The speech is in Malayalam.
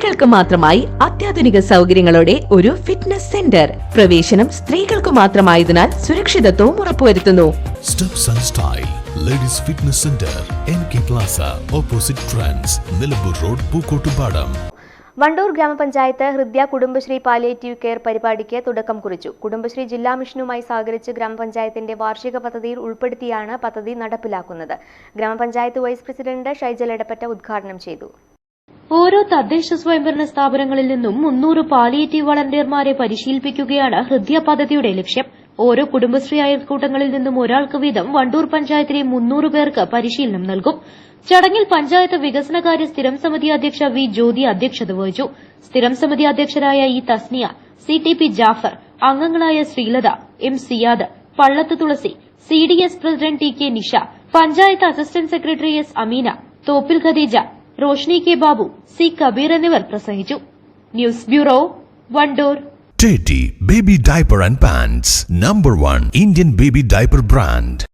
സ്ത്രീകൾക്ക് മാത്രമായി അത്യാധുനിക സൗകര്യങ്ങളോടെ ഒരു ഫിറ്റ്നസ് സെന്റർ. പ്രവേശനം സ്ത്രീകൾക്ക് മാത്രമായതിനാൽ സുരക്ഷിതത്വവും ഉറപ്പുവരുത്തുന്നു. Steps and style ladies fitness centre, NK Plaza, opposite trends, Nilambur road, Pookkottupadam. Wandoor ഗ്രാമപഞ്ചായത്ത് ഹൃദയ കുടുംബശ്രീ പാലിയേറ്റീവ് കെയർ പരിപാടിക്ക് തുടക്കം കുറിച്ചു. കുടുംബശ്രീ ജില്ലാ മിഷനുമായി സഹകരിച്ച് ഗ്രാമപഞ്ചായത്തിന്റെ വാർഷിക പദ്ധതിയിൽ ഉൾപ്പെടുത്തിയാണ് പദ്ധതി നടപ്പിലാക്കുന്നത്. ഗ്രാമപഞ്ചായത്ത് വൈസ് പ്രസിഡന്റ് ഷൈജൽ എടപ്പറ്റ ഉദ്ഘാടനം ചെയ്തു. ഓരോ തദ്ദേശ സ്വയംഭരണ സ്ഥാപനങ്ങളിൽ നിന്നും 300 പാലിയേറ്റീവ് വളണ്ടിയർമാരെ പരിശീലിപ്പിക്കുകയാണ് ഹൃദയ പദ്ധതിയുടെ ലക്ഷ്യം. ഓരോ കുടുംബശ്രീ അയൽക്കൂട്ടങ്ങളിൽ നിന്നും ഒരാൾക്ക് വീതം വണ്ടൂർ പഞ്ചായത്തിലെ 300 പേർക്ക് പരിശീലനം നൽകും. ചടങ്ങിൽ പഞ്ചായത്ത് വികസനകാര്യ സ്ഥിരം സമിതി അധ്യക്ഷ വി ജ്യോതി അധ്യക്ഷത വഹിച്ചു. സ്ഥിരം സമിതി അധ്യക്ഷരായ ഇ തസ്നിയ, CTP ജാഫർ, അംഗങ്ങളായ Sreelatha, M Siyad, Pallath Thulasi, CDS president TK Nisha, panchayat assistant secretary S Ameena, Thoppil Khadeeja, Roshni K Babu, C Kabeer എന്നിവർ പ്രസംഗിച്ചു. News bureau, Wandoor. Teddy Baby Diaper and Pants, #1 Indian baby diaper brand.